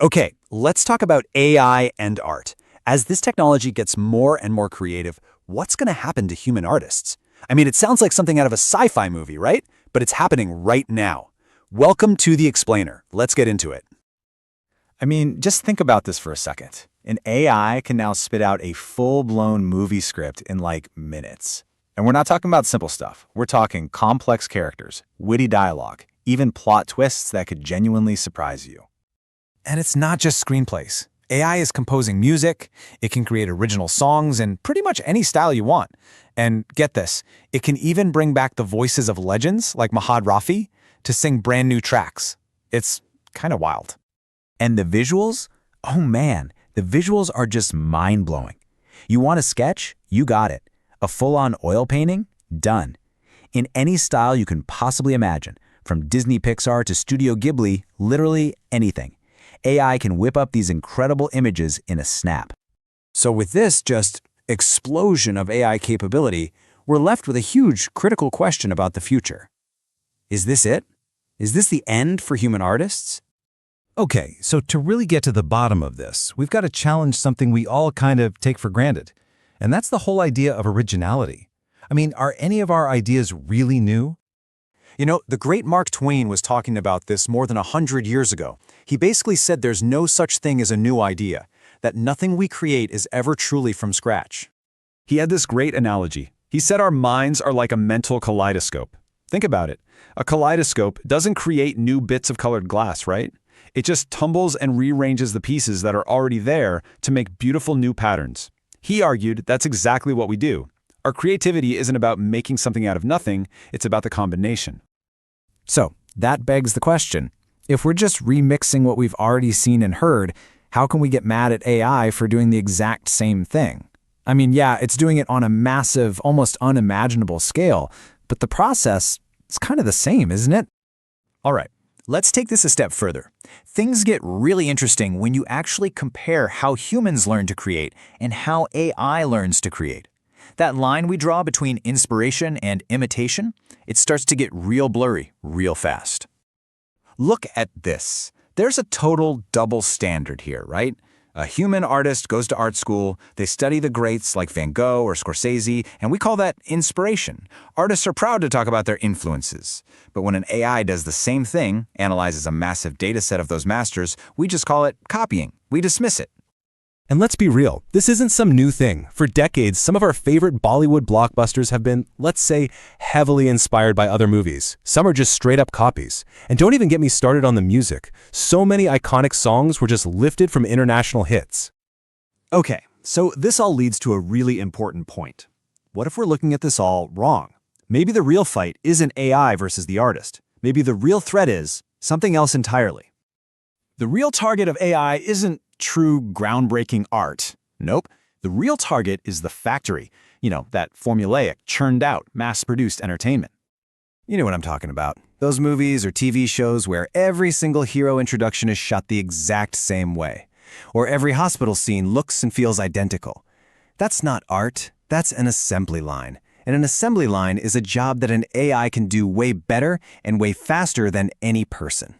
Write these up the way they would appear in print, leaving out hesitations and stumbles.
Okay, let's talk about AI and art. As this technology gets more and more creative, what's going to happen to human artists? I mean, it sounds like something out of a sci-fi movie, right? But it's happening right now. Welcome to The Explainer. Let's get into it. I mean, just think about this for a second. An AI can now spit out a full-blown movie script in like minutes. And we're not talking about simple stuff. We're talking complex characters, witty dialogue, even plot twists that could genuinely surprise you. And it's not just screenplays. AI is composing music, it can create original songs in pretty much any style you want. And get this, it can even bring back the voices of legends like Mahad Rafi to sing brand new tracks. It's kind of wild. And the visuals? Oh man, the visuals are just mind-blowing. You want a sketch? You got it. A full-on oil painting? Done. In any style you can possibly imagine, from Disney Pixar to Studio Ghibli, literally anything. AI can whip up these incredible images in a snap. So with this just explosion of AI capability, we're left with a huge critical question about the future. Is this it? Is this the end for human artists? Okay, so to really get to the bottom of this, we've got to challenge something we all kind of take for granted. And that's the whole idea of originality. I mean, are any of our ideas really new? You know, the great Mark Twain was talking about this more than 100 years ago. He basically said there's no such thing as a new idea, that nothing we create is ever truly from scratch. He had this great analogy. He said our minds are like a mental kaleidoscope. Think about it. A kaleidoscope doesn't create new bits of colored glass, right? It just tumbles and rearranges the pieces that are already there to make beautiful new patterns. He argued that's exactly what we do. Our creativity isn't about making something out of nothing, it's about the combination. So, that begs the question. If we're just remixing what we've already seen and heard, how can we get mad at AI for doing the exact same thing? I mean, yeah, it's doing it on a massive, almost unimaginable scale, but the process is kind of the same, isn't it? All right, let's take this a step further. Things get really interesting when you actually compare how humans learn to create and how AI learns to create. That line we draw between inspiration and imitation, it starts to get real blurry real fast. Look at this. There's a total double standard here, right? A human artist goes to art school, they study the greats like Van Gogh or Scorsese, and we call that inspiration. Artists are proud to talk about their influences. But when an AI does the same thing, analyzes a massive data set of those masters, we just call it copying. We dismiss it. And let's be real, this isn't some new thing. For decades, some of our favorite Bollywood blockbusters have been, let's say, heavily inspired by other movies. Some are just straight-up copies. And don't even get me started on the music. So many iconic songs were just lifted from international hits. Okay, so this all leads to a really important point. What if we're looking at this all wrong? Maybe the real fight isn't AI versus the artist. Maybe the real threat is something else entirely. The real target of AI isn't true groundbreaking art. Nope. The real target is the factory. You know, that formulaic, churned out, mass-produced entertainment. You know what I'm talking about. Those movies or TV shows where every single hero introduction is shot the exact same way. Or every hospital scene looks and feels identical. That's not art. That's an assembly line. And an assembly line is a job that an AI can do way better and way faster than any person.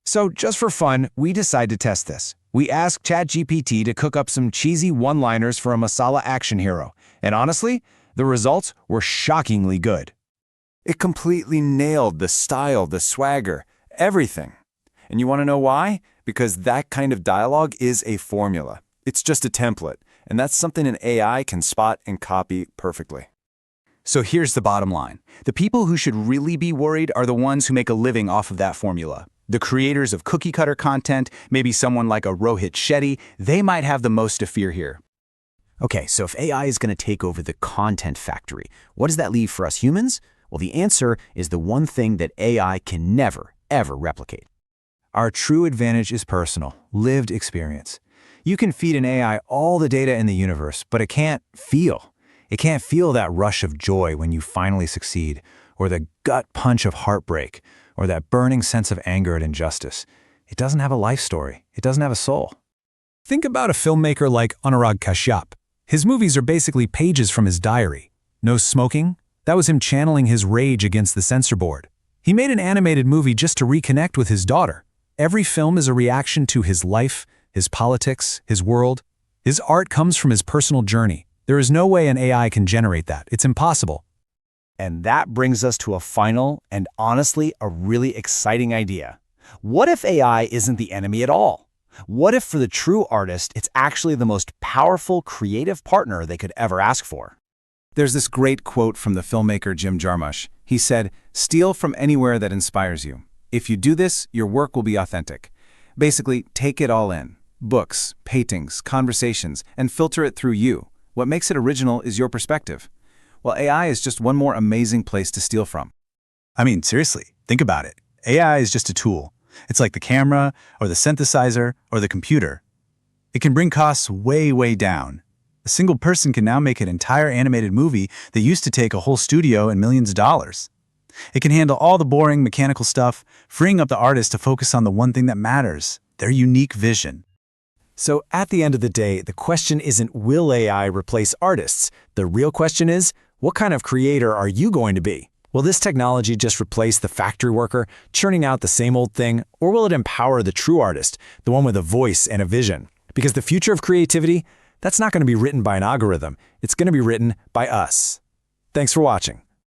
So just for fun, we decide to test this. We asked ChatGPT to cook up some cheesy one-liners for a masala action hero. And honestly, the results were shockingly good. It completely nailed the style, the swagger, everything. And you want to know why? Because that kind of dialogue is a formula. It's just a template. And that's something an AI can spot and copy perfectly. So here's the bottom line. The people who should really be worried are the ones who make a living off of that formula. The creators of cookie-cutter content, maybe someone like a Rohit Shetty, they might have the most to fear here. Okay, so if AI is going to take over the content factory, what does that leave for us humans? Well, the answer is the one thing that AI can never, ever replicate. Our true advantage is personal, lived experience. You can feed an AI all the data in the universe, but it can't feel. It can't feel that rush of joy when you finally succeed, or the gut punch of heartbreak, or that burning sense of anger at injustice. It doesn't have a life story. It doesn't have a soul. Think about a filmmaker like Anurag Kashyap. His movies are basically pages from his diary. No smoking? That was him channeling his rage against the censor board. He made an animated movie just to reconnect with his daughter. Every film is a reaction to his life, his politics, his world. His art comes from his personal journey. There is no way an AI can generate that. It's impossible. And that brings us to a final and honestly a really exciting idea. What if AI isn't the enemy at all? What if for the true artist, it's actually the most powerful creative partner they could ever ask for? There's this great quote from the filmmaker Jim Jarmusch. He said, "Steal from anywhere that inspires you. If you do this, your work will be authentic. Basically, take it all in. Books, paintings, conversations, and filter it through you. What makes it original is your perspective." Well, AI is just one more amazing place to steal from. I mean, seriously, think about it. AI is just a tool. It's like the camera, or the synthesizer, or the computer. It can bring costs way, way down. A single person can now make an entire animated movie that used to take a whole studio and millions of dollars. It can handle all the boring mechanical stuff, freeing up the artist to focus on the one thing that matters, their unique vision. So at the end of the day, the question isn't will AI replace artists? The real question is, what kind of creator are you going to be? Will this technology just replace the factory worker, churning out the same old thing, or will it empower the true artist, the one with a voice and a vision? Because the future of creativity, that's not going to be written by an algorithm. It's going to be written by us. Thanks for watching.